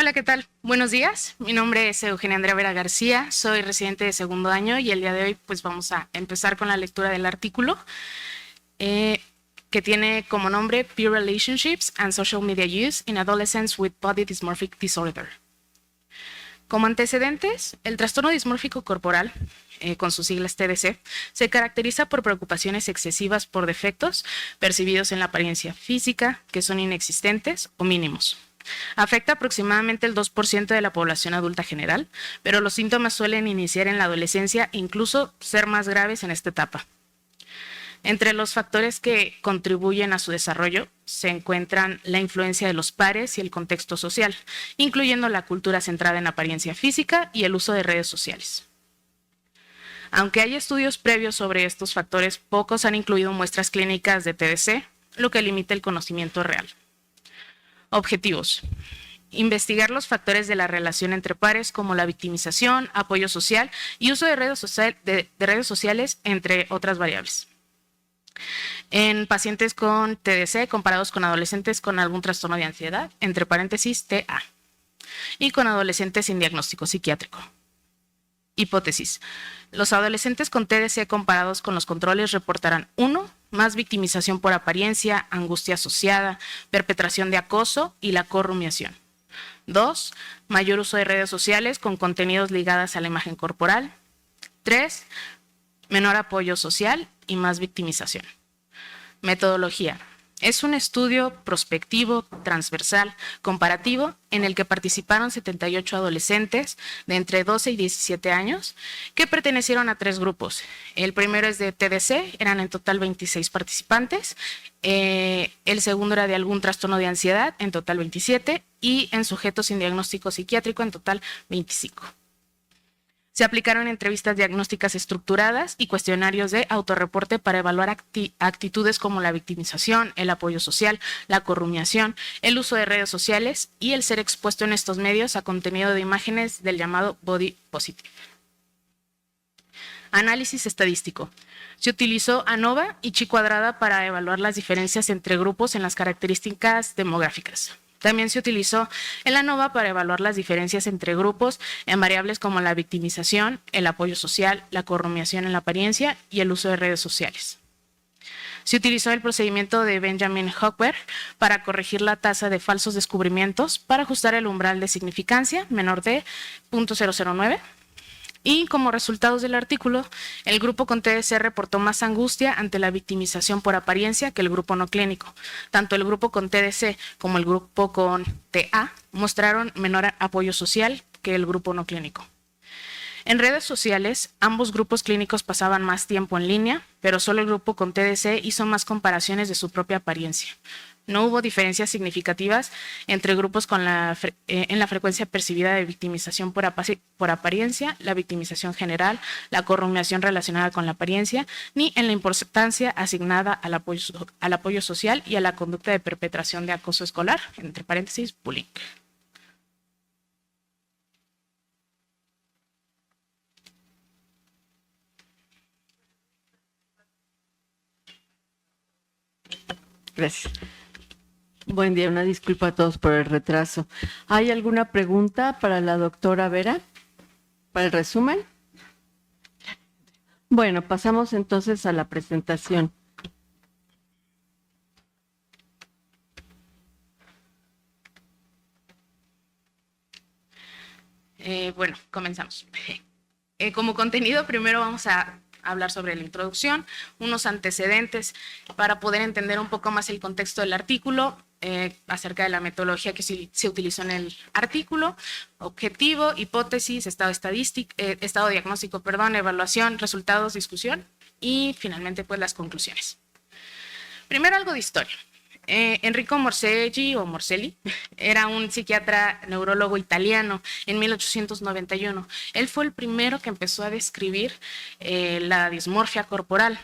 Hola, ¿qué tal? Buenos días. Mi nombre es Eugenia Andrea Vera García, soy residente de segundo año y el día de hoy pues vamos a empezar con la lectura del artículo que tiene como nombre Peer Relationships and Social Media Use in Adolescents with Body Dysmorphic Disorder. Como antecedentes, el trastorno dismórfico corporal, con sus siglas TDC, se caracteriza por preocupaciones excesivas por defectos percibidos en la apariencia física que son inexistentes o mínimos. Afecta aproximadamente el 2% de la población adulta general, pero los síntomas suelen iniciar en la adolescencia e incluso ser más graves en esta etapa. Entre los factores que contribuyen a su desarrollo se encuentran la influencia de los pares y el contexto social, incluyendo la cultura centrada en apariencia física y el uso de redes sociales. Aunque hay estudios previos sobre estos factores, pocos han incluido muestras clínicas de TDC, lo que limita el conocimiento real. Objetivos. Investigar los factores de la relación entre pares como la victimización, apoyo social y uso de redes sociales, entre otras variables. En pacientes con TDC comparados con adolescentes con algún trastorno de ansiedad, entre paréntesis TA, y con adolescentes sin diagnóstico psiquiátrico. Hipótesis. Los adolescentes con TDC comparados con los controles reportarán 1. Más victimización por apariencia, angustia asociada, perpetración de acoso y la corrumiación. 2. Mayor uso de redes sociales con contenidos ligados a la imagen corporal. 3. Menor apoyo social y más victimización. Metodología. Es un estudio prospectivo, transversal, comparativo, en el que participaron 78 adolescentes de entre 12 y 17 años que pertenecieron a 3 grupos. El primero es de TDC, eran en total 26 participantes. El segundo era de algún trastorno de ansiedad, en total 27, y en sujetos sin diagnóstico psiquiátrico, en total 25. Se aplicaron entrevistas diagnósticas estructuradas y cuestionarios de autorreporte para evaluar actitudes como la victimización, el apoyo social, la corrumiación, el uso de redes sociales y el ser expuesto en estos medios a contenido de imágenes del llamado body positive. Análisis estadístico. Se utilizó ANOVA y Chi cuadrada para evaluar las diferencias entre grupos en las características demográficas. También se utilizó el ANOVA para evaluar las diferencias entre grupos en variables como la victimización, el apoyo social, la corrumiación en la apariencia y el uso de redes sociales. Se utilizó el procedimiento de Benjamin Hochberg para corregir la tasa de falsos descubrimientos para ajustar el umbral de significancia menor de 0.009. Y como resultados del artículo, el grupo con TDC reportó más angustia ante la victimización por apariencia que el grupo no clínico. Tanto el grupo con TDC como el grupo con TA mostraron menor apoyo social que el grupo no clínico. En redes sociales, ambos grupos clínicos pasaban más tiempo en línea, pero solo el grupo con TDC hizo más comparaciones de su propia apariencia. No hubo diferencias significativas entre grupos en la frecuencia percibida de victimización por apariencia, la victimización general, la corrumiación relacionada con la apariencia, ni en la importancia asignada al apoyo social y a la conducta de perpetración de acoso escolar, entre paréntesis, bullying. Gracias. Buen día, una disculpa a todos por el retraso. ¿Hay alguna pregunta para la doctora Vera? ¿Para el resumen? Bueno, pasamos entonces a la presentación. Bueno, comenzamos. Como contenido, primero vamos a hablar sobre la introducción, unos antecedentes para poder entender un poco más el contexto del artículo, acerca de la metodología que se utilizó en el artículo, objetivo, hipótesis, estado diagnóstico, evaluación, resultados, discusión y finalmente pues las conclusiones. Primero algo de historia. Enrico Morselli era un psiquiatra neurólogo italiano en 1891. Él fue el primero que empezó a describir la dismorfia corporal.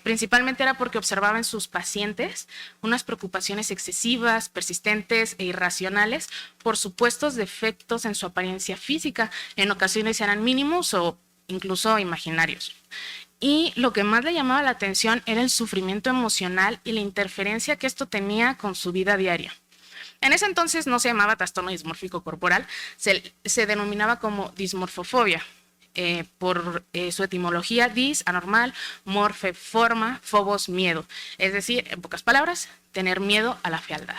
Principalmente era porque observaba en sus pacientes unas preocupaciones excesivas, persistentes e irracionales por supuestos defectos en su apariencia física. En ocasiones eran mínimos o incluso imaginarios. Y lo que más le llamaba la atención era el sufrimiento emocional y la interferencia que esto tenía con su vida diaria. En ese entonces no se llamaba trastorno dismórfico corporal, se denominaba como dismorfofobia. Por su etimología, dis, anormal, morfe, forma, phobos, miedo. Es decir, en pocas palabras, tener miedo a la fealdad.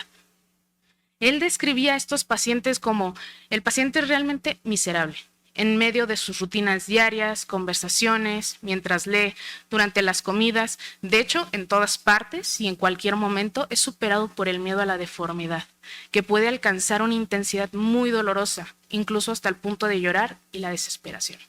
Él describía a estos pacientes como el paciente realmente miserable, en medio de sus rutinas diarias, conversaciones, mientras lee, durante las comidas. De hecho, en todas partes y en cualquier momento es superado por el miedo a la deformidad, que puede alcanzar una intensidad muy dolorosa, incluso hasta el punto de llorar y la desesperación.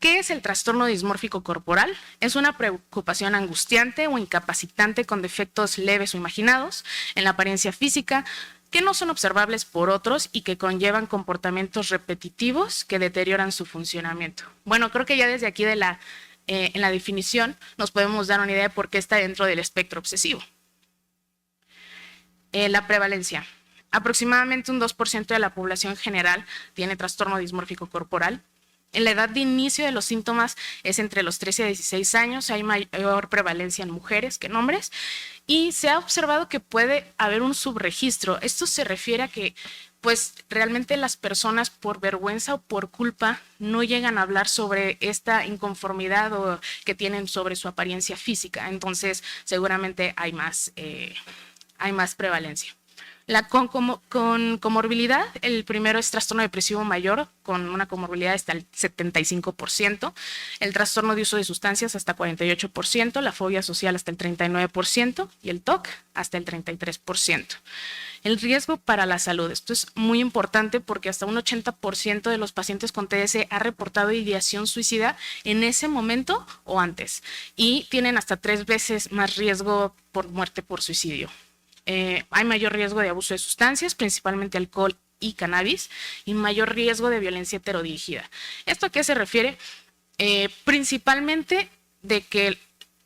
¿Qué es el trastorno dismórfico corporal? Es una preocupación angustiante o incapacitante con defectos leves o imaginados en la apariencia física que no son observables por otros y que conllevan comportamientos repetitivos que deterioran su funcionamiento. Bueno, creo que ya desde aquí en la definición nos podemos dar una idea de por qué está dentro del espectro obsesivo. La prevalencia. Aproximadamente un 2% de la población general tiene trastorno dismórfico corporal. En la edad de inicio de los síntomas es entre los 13 a 16 años, hay mayor prevalencia en mujeres que en hombres, y se ha observado que puede haber un subregistro. Esto se refiere a que pues realmente las personas por vergüenza o por culpa no llegan a hablar sobre esta inconformidad o que tienen sobre su apariencia física, entonces seguramente hay más prevalencia. Con comorbilidad, el primero es trastorno depresivo mayor, con una comorbilidad hasta el 75%, el trastorno de uso de sustancias hasta 48%, la fobia social hasta el 39% y el TOC hasta el 33%. El riesgo para la salud. Esto es muy importante porque hasta un 80% de los pacientes con TDC ha reportado ideación suicida en ese momento o antes y tienen hasta 3 veces más riesgo por muerte por suicidio. Hay mayor riesgo de abuso de sustancias, principalmente alcohol y cannabis, y mayor riesgo de violencia heterodirigida. ¿Esto a qué se refiere? Principalmente de que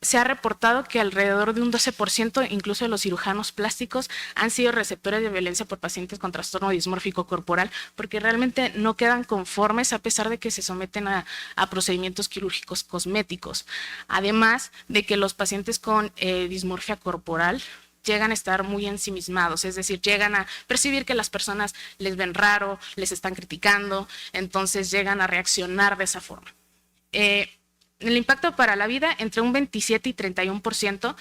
se ha reportado que alrededor de un 12%, incluso de los cirujanos plásticos, han sido receptores de violencia por pacientes con trastorno dismórfico corporal, porque realmente no quedan conformes a pesar de que se someten a procedimientos quirúrgicos cosméticos. Además de que los pacientes con dismorfia corporal llegan a estar muy ensimismados, es decir, llegan a percibir que las personas les ven raro, les están criticando, entonces llegan a reaccionar de esa forma. El impacto para la vida, entre un 27 y 31%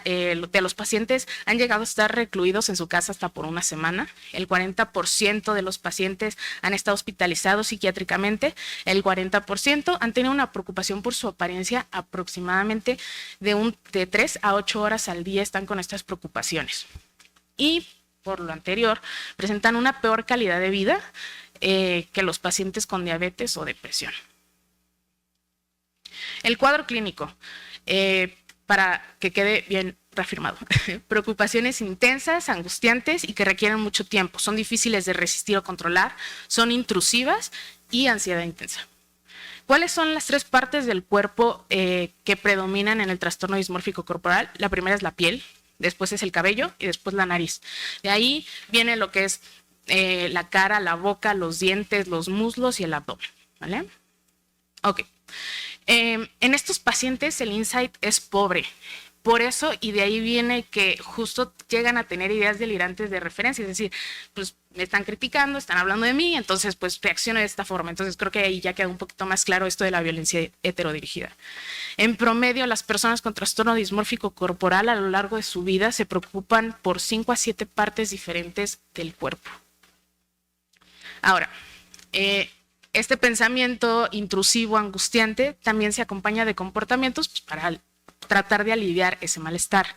de los pacientes han llegado a estar recluidos en su casa hasta por una semana. El 40% de los pacientes han estado hospitalizados psiquiátricamente. El 40% han tenido una preocupación por su apariencia. Aproximadamente de 3 a 8 horas al día están con estas preocupaciones. Y por lo anterior, presentan una peor calidad de vida que los pacientes con diabetes o depresión. El cuadro clínico, para que quede bien reafirmado. Preocupaciones intensas, angustiantes y que requieren mucho tiempo. Son difíciles de resistir o controlar, son intrusivas y ansiedad intensa. ¿Cuáles son las 3 partes del cuerpo que predominan en el trastorno dismórfico corporal? La primera es la piel, después es el cabello y después la nariz. De ahí viene lo que es la cara, la boca, los dientes, los muslos y el abdomen. ¿Vale? Ok. En estos pacientes el insight es pobre, por eso y de ahí viene que justo llegan a tener ideas delirantes de referencia, es decir, pues me están criticando, están hablando de mí, entonces pues reacciono de esta forma. Entonces creo que ahí ya queda un poquito más claro esto de la violencia heterodirigida. En promedio, las personas con trastorno dismórfico corporal a lo largo de su vida se preocupan por 5 a 7 partes diferentes del cuerpo. Ahora, este pensamiento intrusivo, angustiante, también se acompaña de comportamientos pues, para tratar de aliviar ese malestar.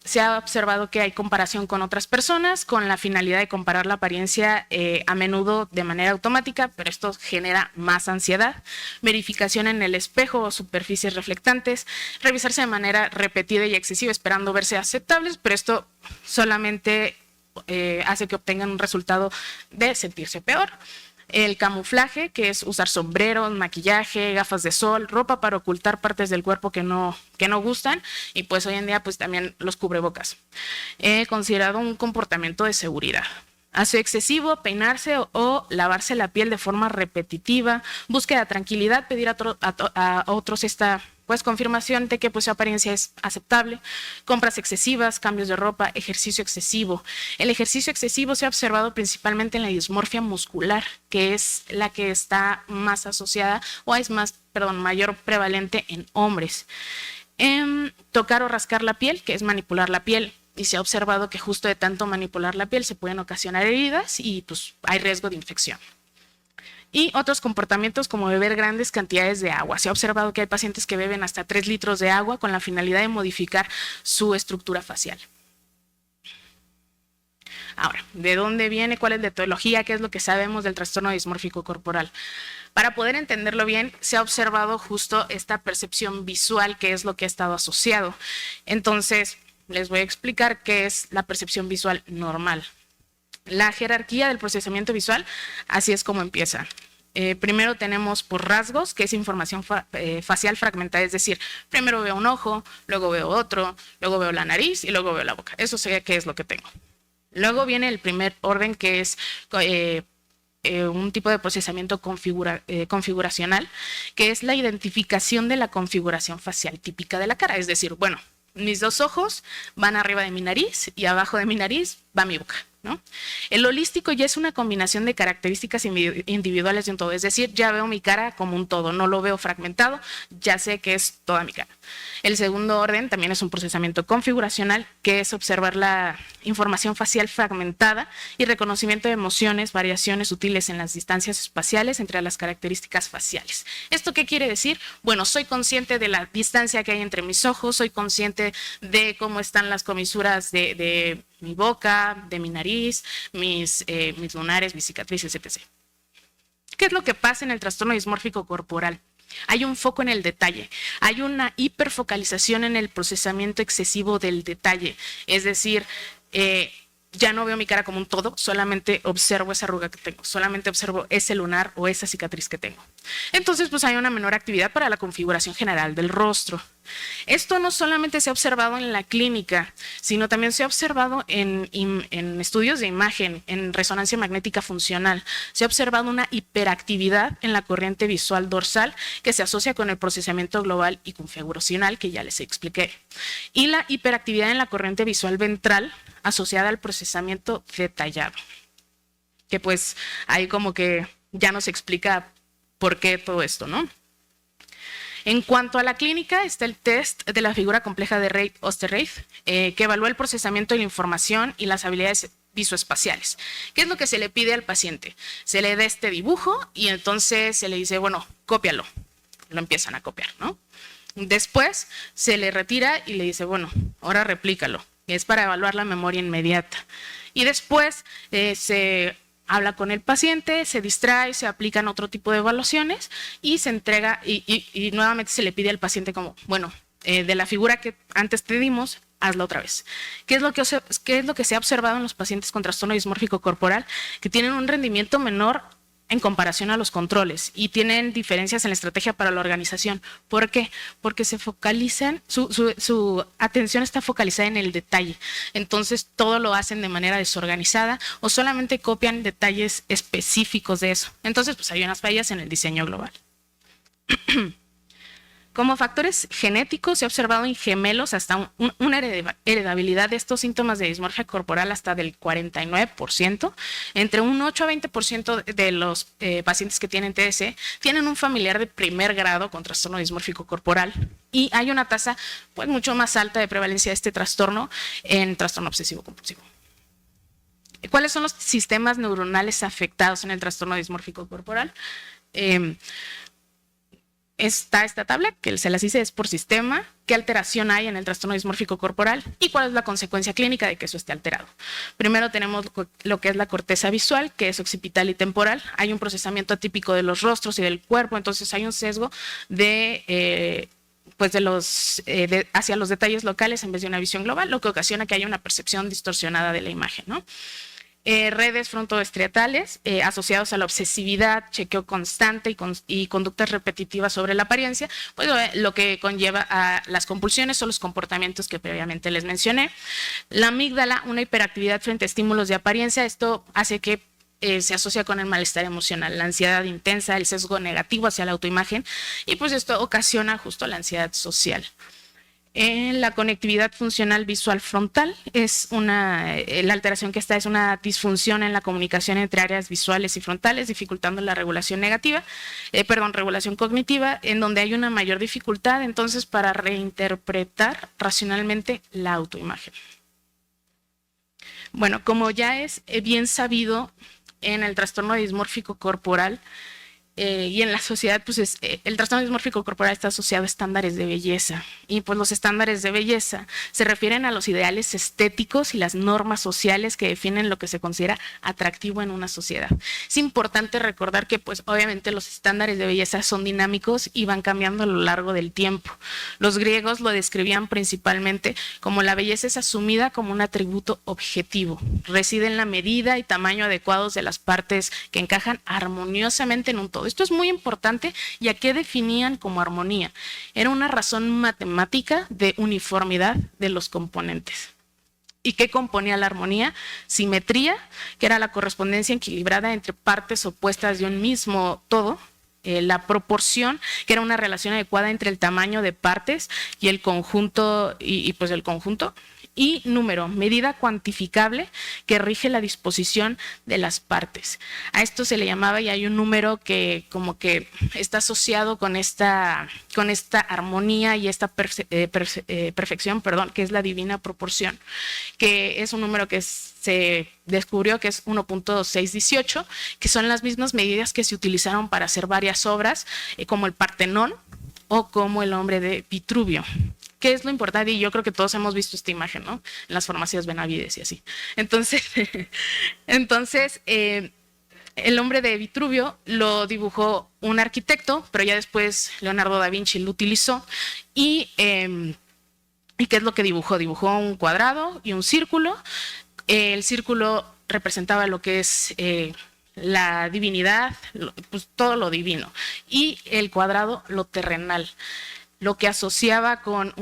Se ha observado que hay comparación con otras personas con la finalidad de comparar la apariencia a menudo de manera automática, pero esto genera más ansiedad. Verificación en el espejo o superficies reflectantes, revisarse de manera repetida y excesiva esperando verse aceptables, pero esto solamente hace que obtengan un resultado de sentirse peor. El camuflaje, que es usar sombreros, maquillaje, gafas de sol, ropa para ocultar partes del cuerpo que no gustan, y pues hoy en día pues también los cubrebocas. Considerado un comportamiento de seguridad. Aseo excesivo, peinarse o lavarse la piel de forma repetitiva, búsqueda de tranquilidad, pedir a otros esta pues confirmación de que pues su apariencia es aceptable, compras excesivas, cambios de ropa, ejercicio excesivo. El ejercicio excesivo se ha observado principalmente en la dismorfia muscular, que es la que está más asociada o es mayor prevalente en hombres. Tocar o rascar la piel, que es manipular la piel. Y se ha observado que justo de tanto manipular la piel se pueden ocasionar heridas y pues hay riesgo de infección. Y otros comportamientos como beber grandes cantidades de agua. Se ha observado que hay pacientes que beben hasta 3 litros de agua con la finalidad de modificar su estructura facial. Ahora, ¿de dónde viene? ¿Cuál es la etiología? ¿Qué es lo que sabemos del trastorno dismórfico corporal? Para poder entenderlo bien, se ha observado justo esta percepción visual, que es lo que ha estado asociado. Entonces, les voy a explicar qué es la percepción visual normal. La jerarquía del procesamiento visual, así es como empieza. Primero tenemos por rasgos, que es información facial fragmentada, es decir, primero veo un ojo, luego veo otro, luego veo la nariz y luego veo la boca. Eso sería qué es lo que tengo. Luego viene el primer orden, que es un tipo de procesamiento configuracional, que es la identificación de la configuración facial típica de la cara. Es decir, bueno, mis 2 ojos van arriba de mi nariz y abajo de mi nariz va mi boca, ¿no? El holístico ya es una combinación de características individuales de un todo, es decir, ya veo mi cara como un todo, no lo veo fragmentado, ya sé que es toda mi cara. El segundo orden también es un procesamiento configuracional, que es observar la información facial fragmentada y reconocimiento de emociones, variaciones sutiles en las distancias espaciales entre las características faciales. ¿Esto qué quiere decir? Bueno, soy consciente de la distancia que hay entre mis ojos, soy consciente de cómo están las comisuras de mi boca, de mi nariz, mis lunares, mis cicatrices, etc. ¿Qué es lo que pasa en el trastorno dismórfico corporal? Hay un foco en el detalle, hay una hiperfocalización en el procesamiento excesivo del detalle, es decir, ya no veo mi cara como un todo, solamente observo esa arruga que tengo, solamente observo ese lunar o esa cicatriz que tengo. Entonces, pues hay una menor actividad para la configuración general del rostro. Esto no solamente se ha observado en la clínica, sino también se ha observado en estudios de imagen, en resonancia magnética funcional. Se ha observado una hiperactividad en la corriente visual dorsal que se asocia con el procesamiento global y configuracional, que ya les expliqué. Y la hiperactividad en la corriente visual ventral asociada al procesamiento detallado, que pues ahí como que ya nos explica por qué todo esto, ¿no? En cuanto a la clínica, está el test de la figura compleja de Reid-Osterreith, que evalúa el procesamiento de la información y las habilidades visoespaciales. ¿Qué es lo que se le pide al paciente? Se le da este dibujo y entonces se le dice, bueno, cópialo. Lo empiezan a copiar, ¿no? Después se le retira y le dice, bueno, ahora replícalo. Es para evaluar la memoria inmediata. Y después se habla con el paciente, se distrae, se aplican otro tipo de evaluaciones y se entrega y nuevamente se le pide al paciente como, bueno, de la figura que antes te dimos, hazlo otra vez. ¿Qué es lo que se ha observado en los pacientes con trastorno dismórfico corporal? Que tienen un rendimiento menor en comparación a los controles y tienen diferencias en la estrategia para la organización. ¿Por qué? Porque se focalizan, su atención está focalizada en el detalle. Entonces todo lo hacen de manera desorganizada o solamente copian detalles específicos de eso. Entonces pues hay unas fallas en el diseño global. Como factores genéticos se ha observado en gemelos hasta una heredabilidad de estos síntomas de dismorfia corporal hasta del 49%. Entre un 8 a 20% de los pacientes que tienen TDC tienen un familiar de primer grado con trastorno dismórfico corporal y hay una tasa pues mucho más alta de prevalencia de este trastorno en trastorno obsesivo compulsivo. ¿Cuáles son los sistemas neuronales afectados en el trastorno dismórfico corporal? Está esta tabla, que se las hice, es por sistema, qué alteración hay en el trastorno dismórfico corporal y cuál es la consecuencia clínica de que eso esté alterado. Primero tenemos lo que es la corteza visual, que es occipital y temporal. Hay un procesamiento atípico de los rostros y del cuerpo, entonces hay un sesgo hacia los detalles locales en vez de una visión global, lo que ocasiona que haya una percepción distorsionada de la imagen, ¿no? Redes frontoestriatales asociados a la obsesividad, chequeo constante y conductas repetitivas sobre la apariencia, pues lo que conlleva a las compulsiones o los comportamientos que previamente les mencioné. La amígdala, una hiperactividad frente a estímulos de apariencia, esto hace que se asocia con el malestar emocional, la ansiedad intensa, el sesgo negativo hacia la autoimagen, y pues esto ocasiona justo la ansiedad social. En la conectividad funcional visual frontal la alteración que está es una disfunción en la comunicación entre áreas visuales y frontales, dificultando la regulación regulación cognitiva, en donde hay una mayor dificultad entonces para reinterpretar racionalmente la autoimagen. Bueno, como ya es bien sabido en el trastorno dismórfico corporal, y en la sociedad, pues el trastorno dismórfico corporal está asociado a estándares de belleza. Y pues los estándares de belleza se refieren a los ideales estéticos y las normas sociales que definen lo que se considera atractivo en una sociedad. Es importante recordar que pues obviamente los estándares de belleza son dinámicos y van cambiando a lo largo del tiempo. Los griegos lo describían principalmente como la belleza es asumida como un atributo objetivo. Reside en la medida y tamaño adecuados de las partes que encajan armoniosamente en un todo. Esto es muy importante, ya que definían como armonía. Era una razón matemática de uniformidad de los componentes. ¿Y qué componía la armonía? Simetría, que era la correspondencia equilibrada entre partes opuestas de un mismo todo. La proporción, que era una relación adecuada entre el tamaño de partes y el conjunto, pues el conjunto. Y número, medida cuantificable que rige la disposición de las partes. A esto se le llamaba, y hay un número que como que está asociado con esta armonía y esta perfección, que es la divina proporción, que es un número que se descubrió que es 1.618, que son las mismas medidas que se utilizaron para hacer varias obras, como el Partenón o como el Hombre de Vitruvio. ¿Qué es lo importante? Y yo creo que todos hemos visto esta imagen, ¿no? En las farmacias Benavides y así. Entonces, el Hombre de Vitruvio lo dibujó un arquitecto, pero ya después Leonardo da Vinci lo utilizó. ¿Y qué es lo que dibujó? Dibujó un cuadrado y un círculo. El círculo representaba lo que es la divinidad, pues todo lo divino. Y el cuadrado, lo terrenal. Lo que asociaba con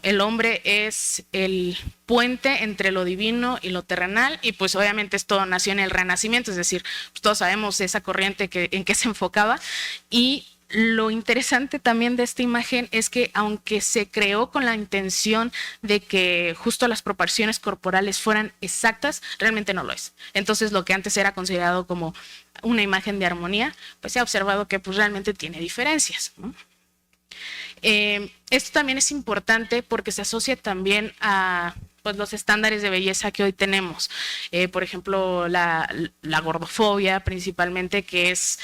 el hombre es el puente entre lo divino y lo terrenal, y pues obviamente esto nació en el Renacimiento, es decir, pues todos sabemos esa corriente en que se enfocaba. Y lo interesante también de esta imagen es que aunque se creó con la intención de que justo las proporciones corporales fueran exactas, realmente no lo es. Entonces lo que antes era considerado como una imagen de armonía, pues se ha observado que pues realmente tiene diferencias, ¿no? Esto también es importante porque se asocia también a pues, los estándares de belleza que hoy tenemos. Por ejemplo, la gordofobia principalmente, que es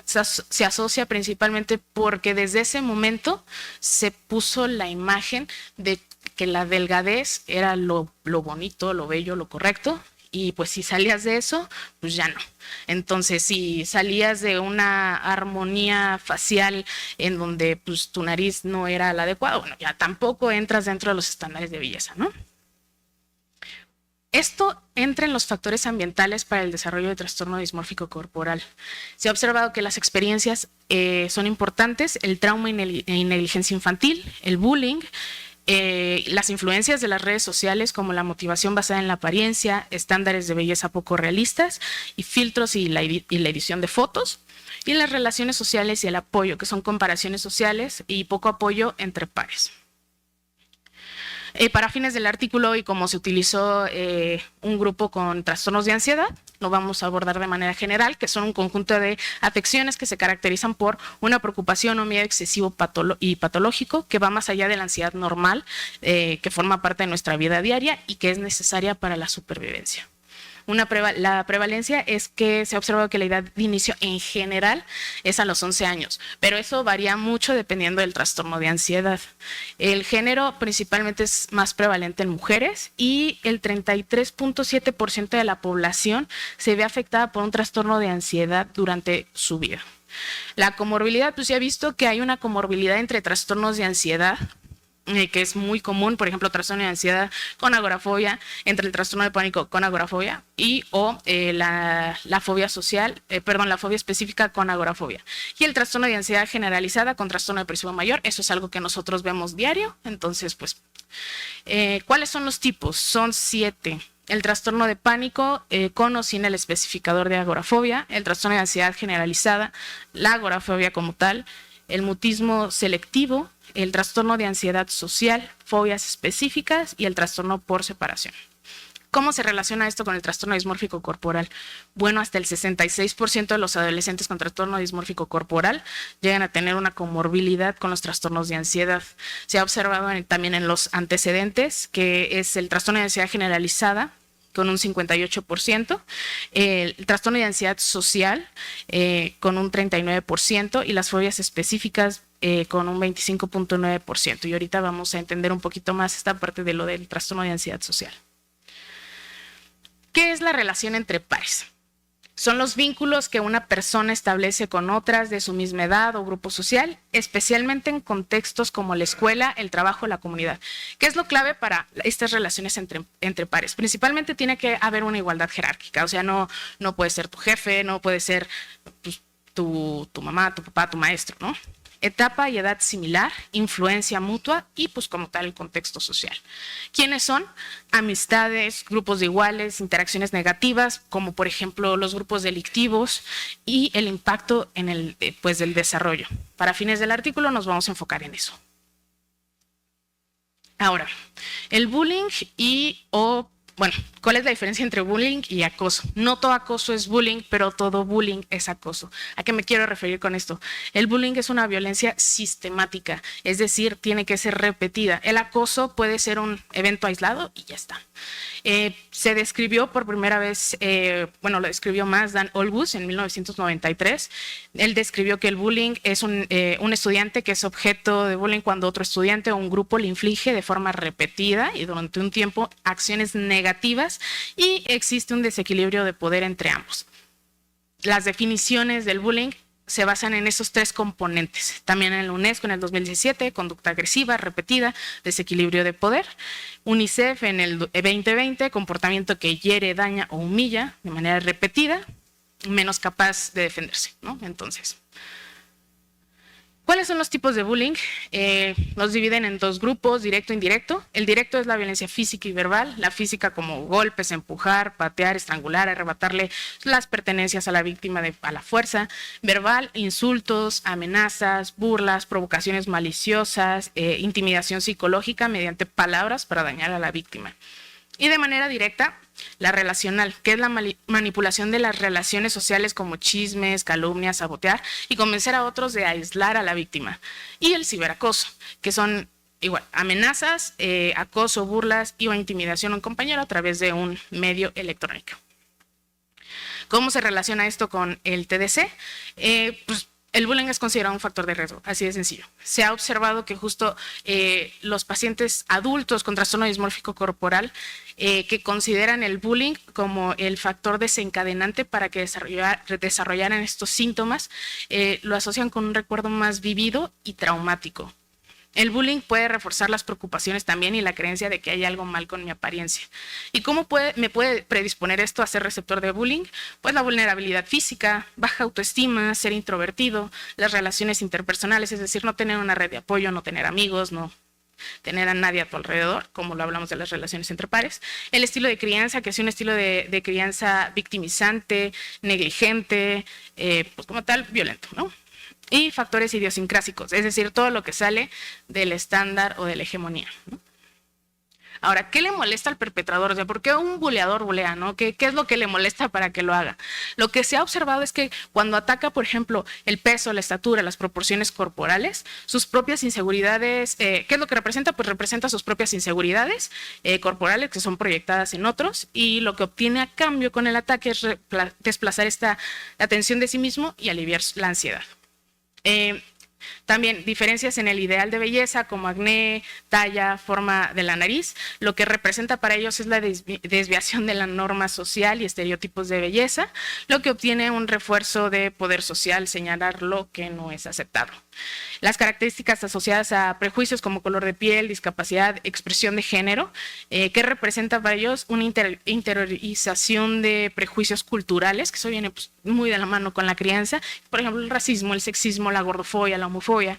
se asocia principalmente porque desde ese momento se puso la imagen de que la delgadez era lo bonito, lo bello, lo correcto. Y pues si salías de eso, pues ya no. Entonces, si salías de una armonía facial en donde pues tu nariz no era la adecuada, bueno, ya tampoco entras dentro de los estándares de belleza, ¿no? Esto entra en los factores ambientales para el desarrollo de trastorno dismórfico corporal. Se ha observado que las experiencias son importantes, el trauma y negligencia infantil, el bullying, las influencias de las redes sociales como la motivación basada en la apariencia, estándares de belleza poco realistas y filtros y la edición de fotos, y las relaciones sociales y el apoyo, que son comparaciones sociales y poco apoyo entre pares. Para fines del artículo y como se utilizó un grupo con trastornos de ansiedad, lo vamos a abordar de manera general, que son un conjunto de afecciones que se caracterizan por una preocupación o miedo excesivo y patológico que va más allá de la ansiedad normal, que forma parte de nuestra vida diaria y que es necesaria para la supervivencia. La prevalencia es que se ha observado que la edad de inicio en general es a los 11 años, pero eso varía mucho dependiendo del trastorno de ansiedad. El género principalmente es más prevalente en mujeres y el 33.7% de la población se ve afectada por un trastorno de ansiedad durante su vida. La comorbilidad, pues se ha visto que hay una comorbilidad entre trastornos de ansiedad que es muy común, por ejemplo, trastorno de ansiedad con agorafobia, entre el trastorno de pánico con agorafobia o la fobia social, la fobia específica con agorafobia. Y el trastorno de ansiedad generalizada con trastorno depresivo mayor, eso es algo que nosotros vemos diario. Entonces, pues, ¿cuáles son los tipos? Son 7. El trastorno de pánico con o sin el especificador de agorafobia, el trastorno de ansiedad generalizada, la agorafobia como tal, el mutismo selectivo, el trastorno de ansiedad social, fobias específicas y el trastorno por separación. ¿Cómo se relaciona esto con el trastorno dismórfico corporal? Bueno, hasta el 66% de los adolescentes con trastorno dismórfico corporal llegan a tener una comorbilidad con los trastornos de ansiedad. Se ha observado también en los antecedentes, que es el trastorno de ansiedad generalizada, con un 58%, el trastorno de ansiedad social con un 39% y las fobias específicas con un 25.9%. Y ahorita vamos a entender un poquito más esta parte de lo del trastorno de ansiedad social. ¿Qué es la relación entre pares? Son los vínculos que una persona establece con otras de su misma edad o grupo social, especialmente en contextos como la escuela, el trabajo, la comunidad. ¿Qué es lo clave para estas relaciones entre pares? Principalmente tiene que haber una igualdad jerárquica, o sea, no puede ser tu jefe, no puede ser pues, tu mamá, tu papá, tu maestro, ¿no? Etapa y edad similar, influencia mutua y pues como tal el contexto social. ¿Quiénes son? Amistades, grupos de iguales, interacciones negativas, como por ejemplo los grupos delictivos y el impacto en el del desarrollo. Para fines del artículo nos vamos a enfocar en eso. Ahora, el bullying ¿cuál es la diferencia entre bullying y acoso? No todo acoso es bullying, pero todo bullying es acoso. ¿A qué me quiero referir con esto? El bullying es una violencia sistemática, es decir, tiene que ser repetida. El acoso puede ser un evento aislado y ya está. Se describió por primera vez, lo describió más Dan Olbus en 1993. Él describió que el bullying es un estudiante que es objeto de bullying cuando otro estudiante o un grupo le inflige de forma repetida y durante un tiempo acciones negativas y existe un desequilibrio de poder entre ambos. Las definiciones del bullying se basan en esos 3 componentes. También en la UNESCO en el 2017, conducta agresiva, repetida, desequilibrio de poder. UNICEF en el 2020, comportamiento que hiere, daña o humilla de manera repetida, menos capaz de defenderse, ¿no? Entonces, ¿cuáles son los tipos de bullying? Los dividen en 2 grupos, directo e indirecto. El directo es la violencia física y verbal, la física como golpes, empujar, patear, estrangular, arrebatarle las pertenencias a la víctima a la fuerza. Verbal, insultos, amenazas, burlas, provocaciones maliciosas, intimidación psicológica mediante palabras para dañar a la víctima. Y de manera directa, la relacional, que es la manipulación de las relaciones sociales como chismes, calumnias, sabotear y convencer a otros de aislar a la víctima. Y el ciberacoso, que son igual amenazas, acoso, burlas o intimidación a un compañero a través de un medio electrónico. ¿Cómo se relaciona esto con el TDC? El bullying es considerado un factor de riesgo, así de sencillo. Se ha observado que justo los pacientes adultos con trastorno dismórfico corporal que consideran el bullying como el factor desencadenante para que desarrollaran estos síntomas, lo asocian con un recuerdo más vivido y traumático. El bullying puede reforzar las preocupaciones también y la creencia de que hay algo mal con mi apariencia. ¿Y cómo me puede predisponer esto a ser receptor de bullying? Pues la vulnerabilidad física, baja autoestima, ser introvertido, las relaciones interpersonales, es decir, no tener una red de apoyo, no tener amigos, no tener a nadie a tu alrededor, como lo hablamos de las relaciones entre pares. El estilo de crianza, que es un estilo de crianza victimizante, negligente, pues como tal, violento, ¿no? Y factores idiosincrásicos, es decir, todo lo que sale del estándar o de la hegemonía, ¿no? Ahora, ¿qué le molesta al perpetrador? O sea, ¿por qué un buleador bulea, no? ¿Qué es lo que le molesta para que lo haga? Lo que se ha observado es que cuando ataca, por ejemplo, el peso, la estatura, las proporciones corporales, sus propias inseguridades, ¿qué es lo que representa? Pues representa sus propias inseguridades corporales que son proyectadas en otros, y lo que obtiene a cambio con el ataque es desplazar esta atención de sí mismo y aliviar la ansiedad. También diferencias en el ideal de belleza como acné, talla, forma de la nariz. Lo que representa para ellos es la desviación de la norma social y estereotipos de belleza, lo que obtiene un refuerzo de poder social, señalar lo que no es aceptado. Las características asociadas a prejuicios como color de piel, discapacidad, expresión de género, que representa para ellos una interiorización de prejuicios culturales, que eso viene pues, muy de la mano con la crianza, por ejemplo, el racismo, el sexismo, la gordofobia, la homofobia.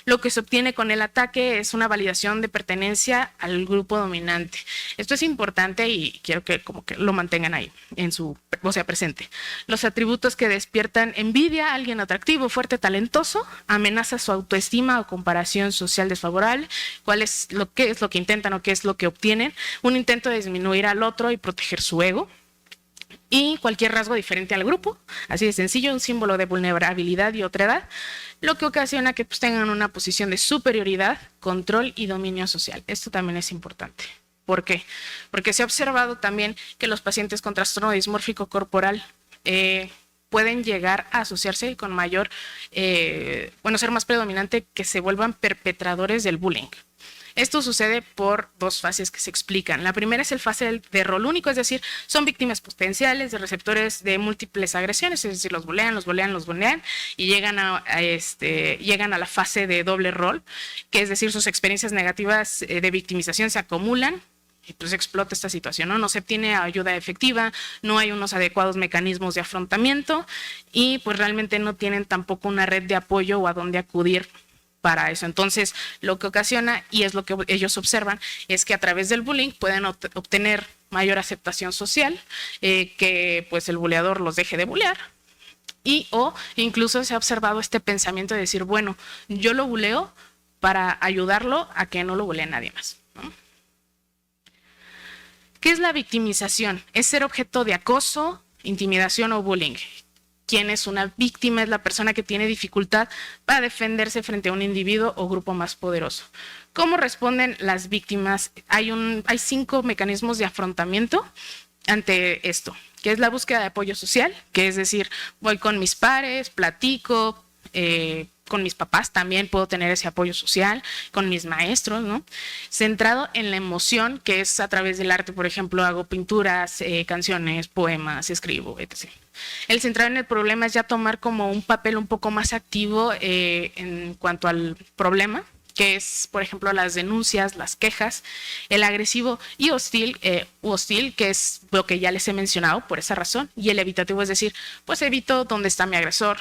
Lo que se obtiene con el ataque es una validación de pertenencia al grupo dominante. Esto es importante y quiero que como que lo mantengan ahí, en su, o sea, presente. Los atributos que despiertan envidia, alguien atractivo, fuerte, talentoso, amenaza su autoestima o comparación social desfavorable, cuál es lo que intentan o qué es lo que obtienen, un intento de disminuir al otro y proteger su ego. Y cualquier rasgo diferente al grupo, así de sencillo, un símbolo de vulnerabilidad y otredad, lo que ocasiona que pues, tengan una posición de superioridad, control y dominio social. Esto también es importante. ¿Por qué? Porque se ha observado también que los pacientes con trastorno dismórfico corporal pueden llegar a asociarse con mayor, ser más predominante que se vuelvan perpetradores del bullying. Esto sucede por dos fases que se explican. La primera es el fase de rol único, es decir, son víctimas potenciales de receptores de múltiples agresiones, es decir, los bolean y llegan a la fase de doble rol, que es decir, sus experiencias negativas de victimización se acumulan y pues explota esta situación, ¿no? No se obtiene ayuda efectiva, no hay unos adecuados mecanismos de afrontamiento y pues realmente no tienen tampoco una red de apoyo o a dónde acudir para eso. Entonces, lo que ocasiona, y es lo que ellos observan, es que a través del bullying pueden obtener mayor aceptación social, que pues el buleador los deje de bulear, y o incluso se ha observado este pensamiento de decir, bueno, yo lo buleo para ayudarlo a que no lo bulee nadie más, ¿no? ¿Qué es la victimización? Es ser objeto de acoso, intimidación o bullying. Quien es una víctima es la persona que tiene dificultad para defenderse frente a un individuo o grupo más poderoso. ¿Cómo responden las víctimas? Hay 5 mecanismos de afrontamiento ante esto, que es la búsqueda de apoyo social, que es decir, voy con mis pares, platico, con mis papás también puedo tener ese apoyo social, con mis maestros, ¿no? Centrado en la emoción, que es a través del arte, por ejemplo, hago pinturas, canciones, poemas, escribo, etc. El centrado en el problema es ya tomar como un papel un poco más activo en cuanto al problema, que es, por ejemplo, las denuncias, las quejas, el agresivo y hostil, que es lo que ya les he mencionado por esa razón, y el evitativo es decir, pues evito dónde está mi agresor,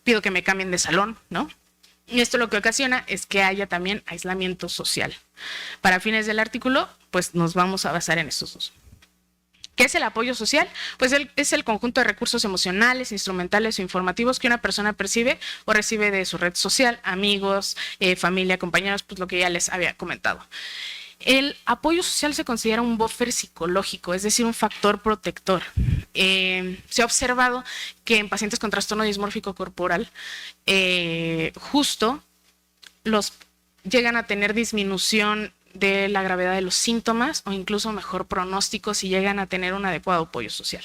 pido que me cambien de salón, ¿no? Y esto lo que ocasiona es que haya también aislamiento social. Para fines del artículo, pues nos vamos a basar en estos dos. ¿Qué es el apoyo social? Pues es el conjunto de recursos emocionales, instrumentales o informativos que una persona percibe o recibe de su red social, amigos, familia, compañeros, pues lo que ya les había comentado. El apoyo social se considera un buffer psicológico, es decir, un factor protector. Se ha observado que en pacientes con trastorno dismórfico corporal, justo los llegan a tener disminución de la gravedad de los síntomas o incluso mejor pronóstico si llegan a tener un adecuado apoyo social.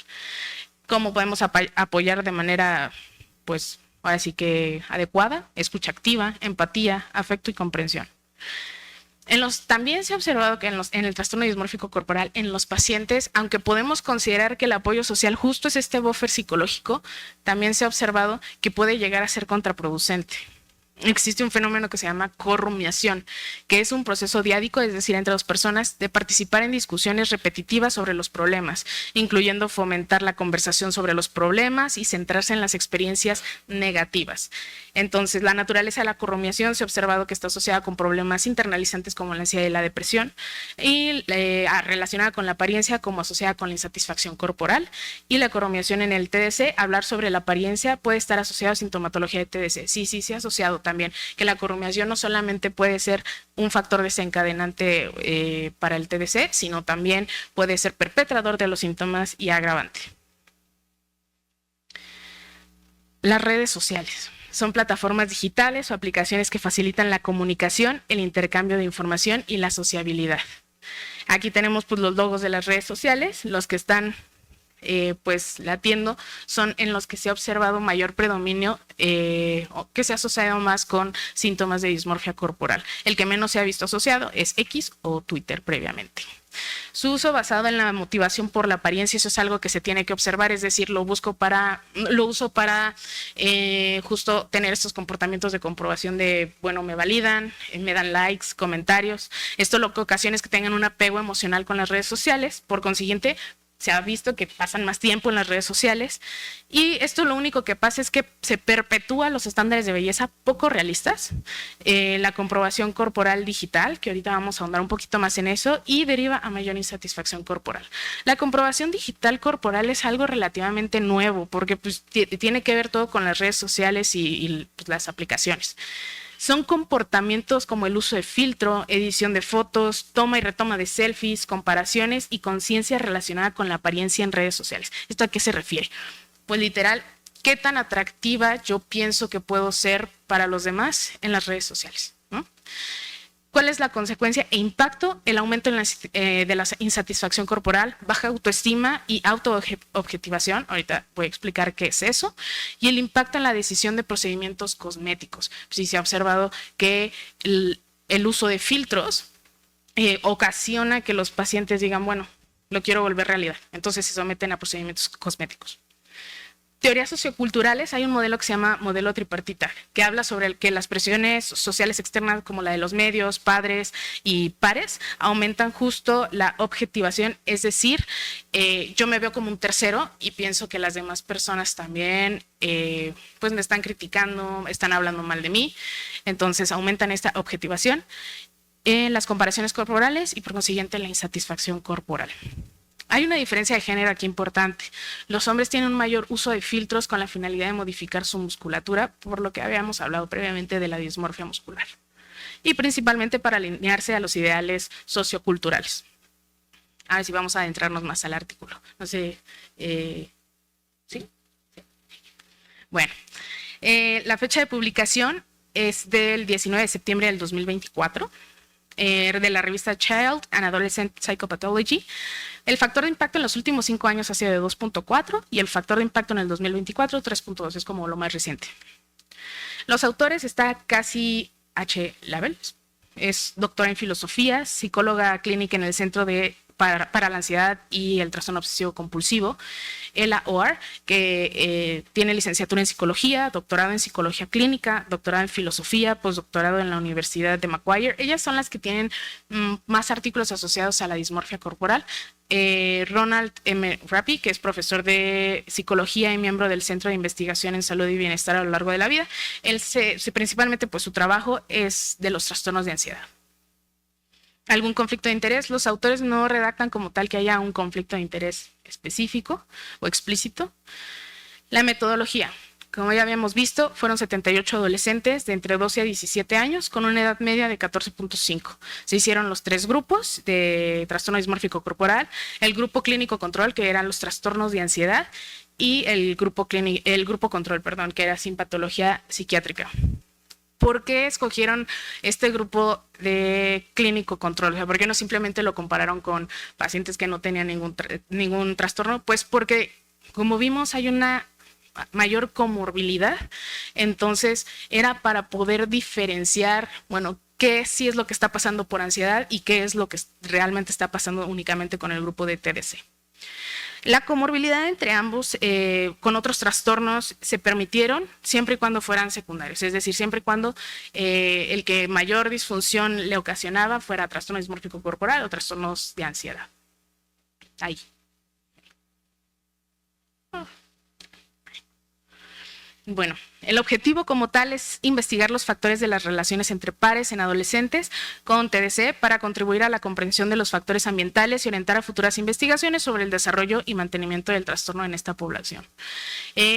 ¿Cómo podemos apoyar de manera, pues, ahora sí que adecuada? Escucha activa, empatía, afecto y comprensión. También se ha observado que en el trastorno dismórfico corporal, en los pacientes, aunque podemos considerar que el apoyo social justo es este buffer psicológico, también se ha observado que puede llegar a ser contraproducente. Existe un fenómeno que se llama corrumiación, que es un proceso diádico, es decir, entre dos personas, de participar en discusiones repetitivas sobre los problemas, incluyendo fomentar la conversación sobre los problemas y centrarse en las experiencias negativas. Entonces, la naturaleza de la corrumiación se ha observado que está asociada con problemas internalizantes como la ansiedad y la depresión, y relacionada con la apariencia como asociada con la insatisfacción corporal. Y la corrumiación en el TDC, hablar sobre la apariencia puede estar asociado a sintomatología de TDC. Sí, asociado también, que la corrumiación no solamente puede ser un factor desencadenante para el TDC, sino también puede ser perpetrador de los síntomas y agravante. Las redes sociales son plataformas digitales o aplicaciones que facilitan la comunicación, el intercambio de información y la sociabilidad. Aquí tenemos pues, los logos de las redes sociales, los que están pues la atiendo son en los que se ha observado mayor predominio o que se ha asociado más con síntomas de dismorfia corporal. El que menos se ha visto asociado es X o Twitter previamente. Su uso basado en la motivación por la apariencia, eso es algo que se tiene que observar, es decir, lo uso para justo tener estos comportamientos de comprobación de, bueno, me validan, me dan likes, comentarios. Esto lo que ocasiona es que tengan un apego emocional con las redes sociales, por consiguiente, se ha visto que pasan más tiempo en las redes sociales y esto lo único que pasa es que se perpetúa los estándares de belleza poco realistas, la comprobación corporal digital, que ahorita vamos a ahondar un poquito más en eso, y deriva a mayor insatisfacción corporal. La comprobación digital corporal es algo relativamente nuevo porque pues, tiene que ver todo con las redes sociales y pues, las aplicaciones. Son comportamientos como el uso de filtro, edición de fotos, toma y retoma de selfies, comparaciones y conciencia relacionada con la apariencia en redes sociales. ¿Esto a qué se refiere? Pues literal, ¿qué tan atractiva yo pienso que puedo ser para los demás en las redes sociales? ¿No? ¿Cuál es la consecuencia e impacto? El aumento de la insatisfacción corporal, baja autoestima y autoobjetivación. Ahorita voy a explicar qué es eso. Y el impacto en la decisión de procedimientos cosméticos. Sí se ha observado que el uso de filtros ocasiona que los pacientes digan, bueno, lo quiero volver realidad. Entonces se someten a procedimientos cosméticos. Teorías socioculturales, hay un modelo que se llama modelo tripartita, que habla sobre que las presiones sociales externas como la de los medios, padres y pares aumentan justo la objetivación, es decir, yo me veo como un tercero y pienso que las demás personas también pues me están criticando, están hablando mal de mí, entonces aumentan esta objetivación, las comparaciones corporales y por consiguiente la insatisfacción corporal. Hay una diferencia de género aquí importante. Los hombres tienen un mayor uso de filtros con la finalidad de modificar su musculatura, por lo que habíamos hablado previamente de la dismorfia muscular, y principalmente para alinearse a los ideales socioculturales. A ver si vamos a adentrarnos más al artículo. No sé, ¿sí? Bueno, la fecha de publicación es del 19 de septiembre del 2024. De la revista Child and Adolescent Psychopathology. El factor de impacto en los últimos 5 años ha sido de 2.4 y el factor de impacto en el 2024 3.2, es como lo más reciente. Los autores está Cassie H. Label, es doctora en filosofía, psicóloga clínica en el Centro para la Ansiedad y el Trastorno Obsesivo Compulsivo, Ella Oar, que tiene licenciatura en psicología, doctorado en psicología clínica, doctorado en filosofía, postdoctorado en la Universidad de Macquarie. Ellas son las que tienen más artículos asociados a la dismorfia corporal. Ronald M. Rappi, que es profesor de psicología y miembro del Centro de Investigación en Salud y Bienestar a lo largo de la vida. Él principalmente pues, su trabajo es de los trastornos de ansiedad. ¿Algún conflicto de interés? Los autores no redactan como tal que haya un conflicto de interés específico o explícito. La metodología. Como ya habíamos visto, fueron 78 adolescentes de entre 12 a 17 años con una edad media de 14.5. Se hicieron los 3 grupos de trastorno dismórfico corporal, el grupo clínico control, que eran los trastornos de ansiedad, y el grupo control, que era sin patología psiquiátrica. ¿Por qué escogieron este grupo de clínico control? O sea, ¿por qué no simplemente lo compararon con pacientes que no tenían ningún trastorno? Pues porque, como vimos, hay una mayor comorbilidad, entonces era para poder diferenciar, bueno, qué sí es lo que está pasando por ansiedad y qué es lo que realmente está pasando únicamente con el grupo de TDC. La comorbilidad entre ambos con otros trastornos se permitieron siempre y cuando fueran secundarios, es decir, siempre y cuando el que mayor disfunción le ocasionaba fuera trastorno dismórfico corporal o trastornos de ansiedad. Ahí. Bueno, el objetivo como tal es investigar los factores de las relaciones entre pares en adolescentes con TDC para contribuir a la comprensión de los factores ambientales y orientar a futuras investigaciones sobre el desarrollo y mantenimiento del trastorno en esta población.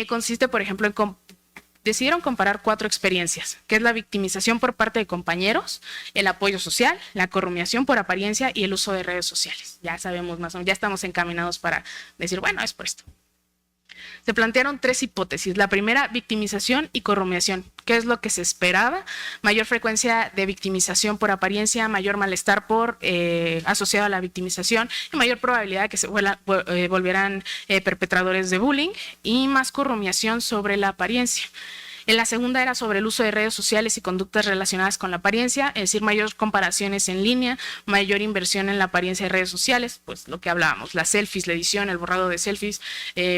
Consiste, por ejemplo, en decidieron comparar 4 experiencias, que es la victimización por parte de compañeros, el apoyo social, la corrumiación por apariencia y el uso de redes sociales. Ya sabemos más o menos, ya estamos encaminados para decir, bueno, es por esto. Se plantearon 3 hipótesis. La primera, victimización y corrumiación. ¿Qué es lo que se esperaba? Mayor frecuencia de victimización por apariencia, mayor malestar por asociado a la victimización y mayor probabilidad de que se volvieran perpetradores de bullying y más corrumiación sobre la apariencia. En la segunda era sobre el uso de redes sociales y conductas relacionadas con la apariencia, es decir, mayor comparaciones en línea, mayor inversión en la apariencia de redes sociales, pues lo que hablábamos, las selfies, la edición, el borrado de selfies,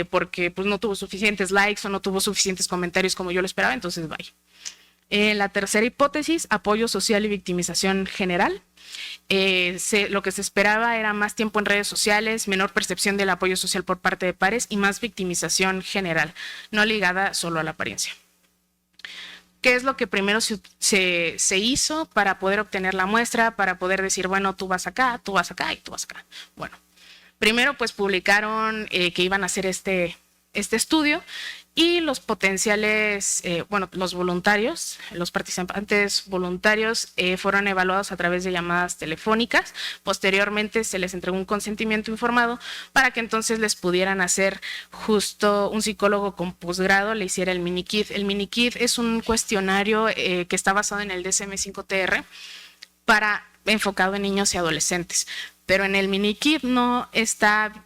porque pues no tuvo suficientes likes o no tuvo suficientes comentarios como yo lo esperaba, entonces bye. La tercera hipótesis, apoyo social y victimización general. Lo que se esperaba era más tiempo en redes sociales, menor percepción del apoyo social por parte de pares y más victimización general, no ligada solo a la apariencia. ¿Qué es lo que primero se hizo para poder obtener la muestra, para poder decir, bueno, tú vas acá y tú vas acá? Bueno, primero pues publicaron que iban a hacer este estudio y los potenciales, los voluntarios, los participantes voluntarios fueron evaluados a través de llamadas telefónicas. Posteriormente se les entregó un consentimiento informado para que entonces les pudieran hacer justo un psicólogo con posgrado, le hiciera el mini-kit. El mini-kit es un cuestionario que está basado en el DSM-5TR enfocado en niños y adolescentes. Pero en el mini-kit no está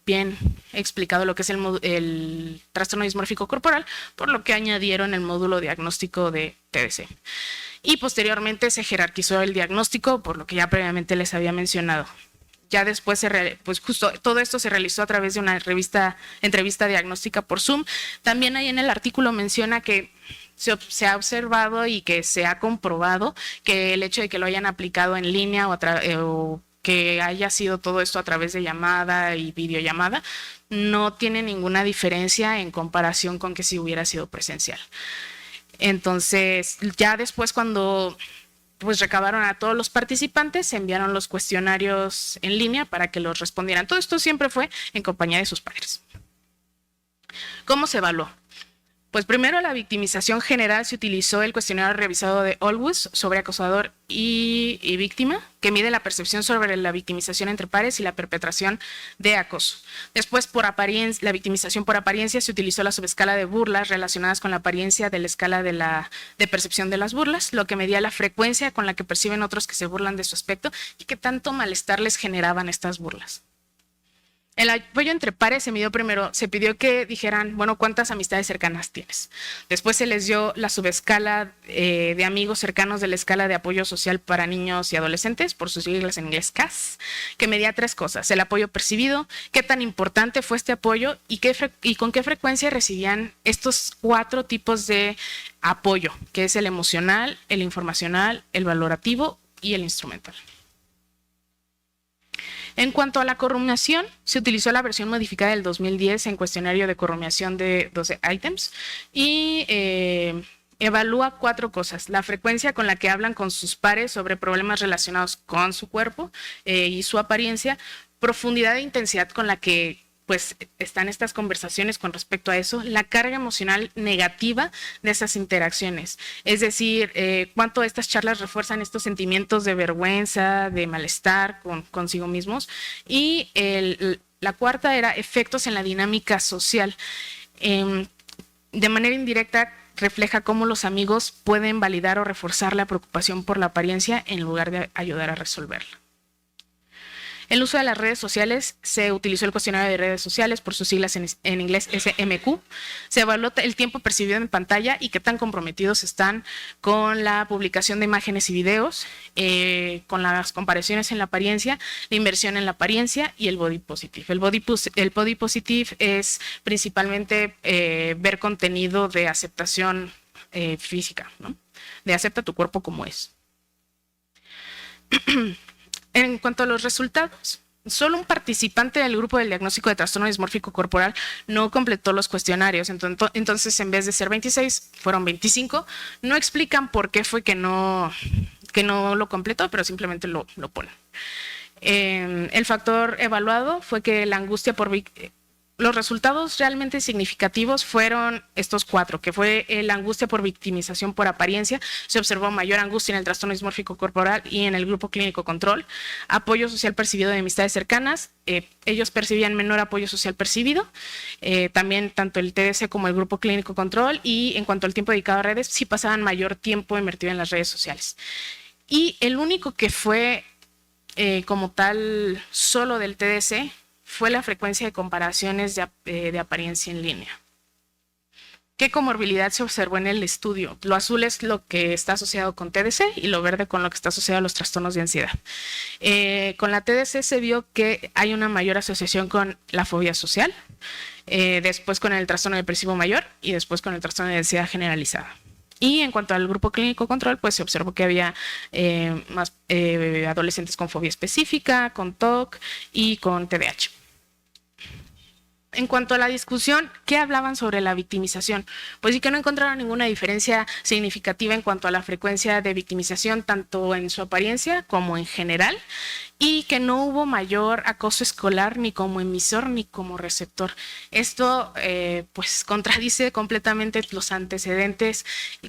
bien explicado lo que es el trastorno dismórfico corporal, por lo que añadieron el módulo diagnóstico de TDC. Y posteriormente se jerarquizó el diagnóstico, por lo que ya previamente les había mencionado. Ya después, pues justo todo esto se realizó a través de una entrevista diagnóstica por Zoom. También ahí en el artículo menciona que se ha observado y que se ha comprobado que el hecho de que lo hayan aplicado en línea o que haya sido todo esto a través de llamada y videollamada, no tiene ninguna diferencia en comparación con que si hubiera sido presencial. Entonces, ya después cuando pues recabaron a todos los participantes, se enviaron los cuestionarios en línea para que los respondieran. Todo esto siempre fue en compañía de sus padres. ¿Cómo se evaluó? Pues primero la victimización general, se utilizó el cuestionario revisado de Olwus sobre acosador y víctima, que mide la percepción sobre la victimización entre pares y la perpetración de acoso. Después, la victimización por apariencia, se utilizó la subescala de burlas relacionadas con la apariencia de la escala de percepción de las burlas, lo que medía la frecuencia con la que perciben otros que se burlan de su aspecto y qué tanto malestar les generaban estas burlas. El apoyo entre pares se midió primero, se pidió que dijeran, bueno, ¿cuántas amistades cercanas tienes? Después se les dio la subescala de amigos cercanos de la escala de apoyo social para niños y adolescentes, por sus siglas en inglés CAS, que medía 3 cosas: el apoyo percibido, qué tan importante fue este apoyo y con qué frecuencia recibían estos 4 tipos de apoyo, que es el emocional, el informacional, el valorativo y el instrumental. En cuanto a la corrumiación, se utilizó la versión modificada del 2010 en cuestionario de corrumiación de 12 ítems y evalúa 4 cosas: la frecuencia con la que hablan con sus pares sobre problemas relacionados con su cuerpo y su apariencia, profundidad e intensidad con la que pues están estas conversaciones con respecto a eso, la carga emocional negativa de esas interacciones, es decir, cuánto estas charlas refuerzan estos sentimientos de vergüenza, de malestar consigo mismos, y la cuarta era efectos en la dinámica social. De manera indirecta refleja cómo los amigos pueden validar o reforzar la preocupación por la apariencia en lugar de ayudar a resolverla. El uso de las redes sociales, se utilizó el cuestionario de redes sociales, por sus siglas en inglés SMQ. Se evaluó el tiempo percibido en pantalla y qué tan comprometidos están con la publicación de imágenes y videos, con las comparaciones en la apariencia, la inversión en la apariencia y el body positive. El body positive es principalmente ver contenido de aceptación física, ¿no? De acepta tu cuerpo como es. En cuanto a los resultados, solo un participante del grupo del diagnóstico de trastorno dismórfico corporal no completó los cuestionarios, entonces en vez de ser 26 fueron 25. No explican por qué fue que no lo completó, pero simplemente lo ponen. El factor evaluado fue que la angustia por los resultados realmente significativos fueron estos 4, que fue la angustia por victimización por apariencia. Se observó mayor angustia en el trastorno dismórfico corporal y en el grupo clínico control. Apoyo social percibido de amistades cercanas. Ellos percibían menor apoyo social percibido. También tanto el TDC como el grupo clínico control. Y en cuanto al tiempo dedicado a redes, sí pasaban mayor tiempo invertido en las redes sociales. Y el único que fue como tal solo del TDC fue la frecuencia de comparaciones de apariencia en línea. ¿Qué comorbilidad se observó en el estudio? Lo azul es lo que está asociado con TDC y lo verde con lo que está asociado a los trastornos de ansiedad. Con la TDC se vio que hay una mayor asociación con la fobia social, después con el trastorno depresivo mayor y después con el trastorno de ansiedad generalizada. Y en cuanto al grupo clínico control, pues se observó que había más adolescentes con fobia específica, con TOC y con TDAH. En cuanto a la discusión, ¿qué hablaban sobre la victimización? Pues sí que no encontraron ninguna diferencia significativa en cuanto a la frecuencia de victimización, tanto en su apariencia como en general, y que no hubo mayor acoso escolar ni como emisor ni como receptor. Esto pues contradice completamente los antecedentes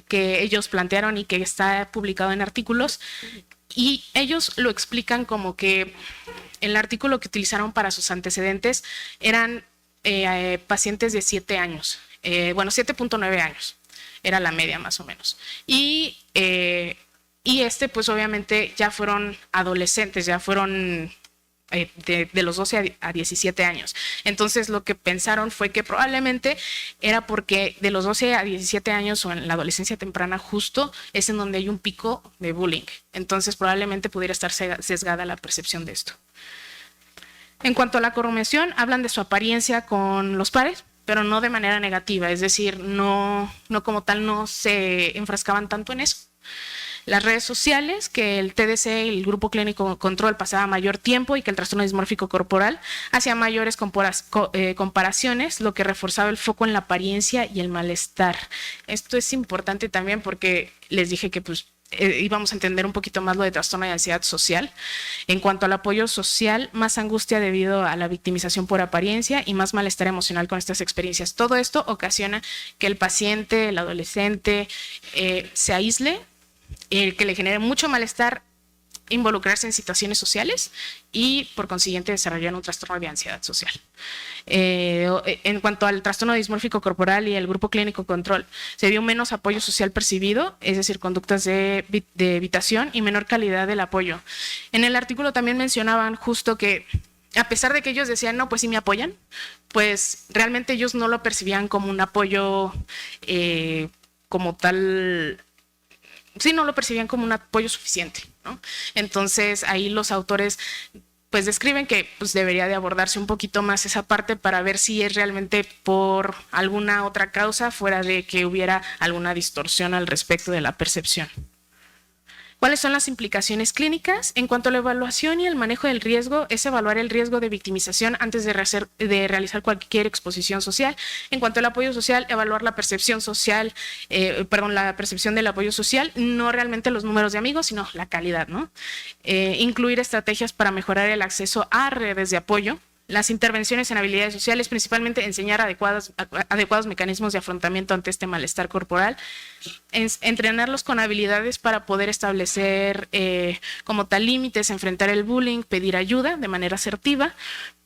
que ellos plantearon y que está publicado en artículos, y ellos lo explican como que el artículo que utilizaron para sus antecedentes eran pacientes de 7 años, 7.9 años, era la media más o menos. Y pues obviamente ya fueron adolescentes, ya fueron de los 12 a 17 años. Entonces lo que pensaron fue que probablemente era porque de los 12 a 17 años o en la adolescencia temprana justo es en donde hay un pico de bullying. Entonces probablemente pudiera estar sesgada la percepción de esto. En cuanto a la correlación, hablan de su apariencia con los pares, pero no de manera negativa, es decir, no como tal, no se enfrascaban tanto en eso. Las redes sociales, que el TDC, el grupo clínico control, pasaba mayor tiempo y que el trastorno dismórfico corporal hacía mayores comparaciones, lo que reforzaba el foco en la apariencia y el malestar. Esto es importante también porque les dije que pues íbamos a entender un poquito más lo de trastorno de ansiedad social. En cuanto al apoyo social, más angustia debido a la victimización por apariencia y más malestar emocional con estas experiencias. Todo esto ocasiona que el paciente, el adolescente, se aísle, que le genere mucho malestar involucrarse en situaciones sociales y por consiguiente desarrollar un trastorno de ansiedad social. En cuanto al trastorno dismórfico corporal y el grupo clínico control, se vio menos apoyo social percibido, es decir, conductas de evitación y menor calidad del apoyo. En el artículo también mencionaban justo que a pesar de que ellos decían, no, pues sí me apoyan, pues realmente ellos no lo percibían como un apoyo como tal. Sí, no lo percibían como un apoyo suficiente, ¿no? Entonces ahí los autores pues describen que pues debería de abordarse un poquito más esa parte para ver si es realmente por alguna otra causa fuera de que hubiera alguna distorsión al respecto de la percepción. ¿Cuáles son las implicaciones clínicas? En cuanto a la evaluación y el manejo del riesgo, es evaluar el riesgo de victimización antes de realizar cualquier exposición social. En cuanto al apoyo social, evaluar la percepción social, la percepción del apoyo social, no realmente los números de amigos, sino la calidad, ¿no? Incluir estrategias para mejorar el acceso a redes de apoyo. Las intervenciones en habilidades sociales, principalmente enseñar adecuados mecanismos de afrontamiento ante este malestar corporal, entrenarlos con habilidades para poder establecer como tal límites, enfrentar el bullying, pedir ayuda de manera asertiva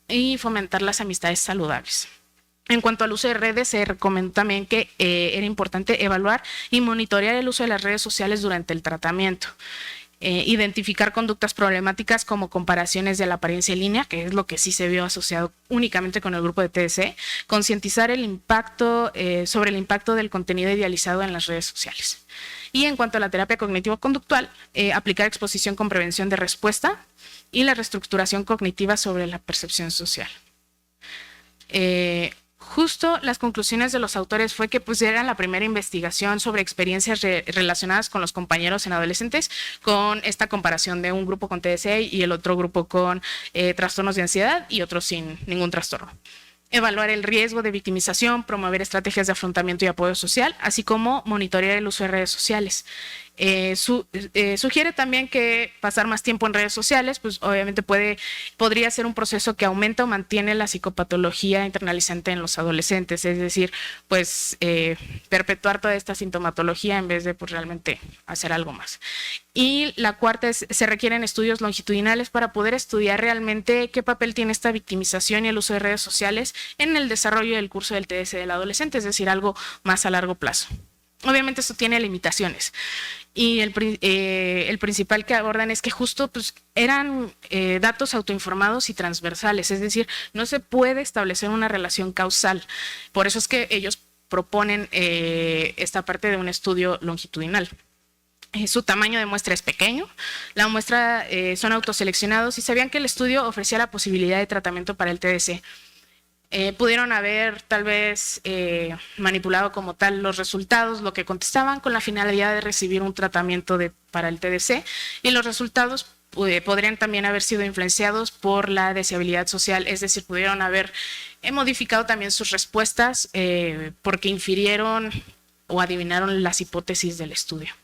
y fomentar las amistades saludables. En cuanto al uso de redes, se recomendó también que era importante evaluar y monitorear el uso de las redes sociales durante el tratamiento. Identificar conductas problemáticas como comparaciones de la apariencia en línea, que es lo que sí se vio asociado únicamente con el grupo de TDC, concientizar el impacto sobre el impacto del contenido idealizado en las redes sociales. Y en cuanto a la terapia cognitivo-conductual, aplicar exposición con prevención de respuesta y la reestructuración cognitiva sobre la percepción social. Justo las conclusiones de los autores fue que pues era la primera investigación sobre experiencias relacionadas con los compañeros en adolescentes, con esta comparación de un grupo con TDC y el otro grupo con trastornos de ansiedad y otros sin ningún trastorno. Evaluar el riesgo de victimización, promover estrategias de afrontamiento y apoyo social, así como monitorear el uso de redes sociales. Sugiere también que pasar más tiempo en redes sociales, pues obviamente podría ser un proceso que aumenta o mantiene la psicopatología internalizante en los adolescentes, es decir, pues perpetuar toda esta sintomatología en vez de pues realmente hacer algo más. Y la cuarta es, se requieren estudios longitudinales para poder estudiar realmente qué papel tiene esta victimización y el uso de redes sociales en el desarrollo del curso del TDC del adolescente, es decir, algo más a largo plazo. Obviamente esto tiene limitaciones y el principal que abordan es que justo pues, eran datos autoinformados y transversales, es decir, no se puede establecer una relación causal. Por eso es que ellos proponen esta parte de un estudio longitudinal. Su tamaño de muestra es pequeño, la muestra son autoseleccionados y sabían que el estudio ofrecía la posibilidad de tratamiento para el TDC. Pudieron haber tal vez manipulado como tal los resultados, lo que contestaban con la finalidad de recibir un tratamiento para el TDC, y los resultados podrían también haber sido influenciados por la deseabilidad social, es decir, pudieron haber modificado también sus respuestas porque infirieron o adivinaron las hipótesis del estudio.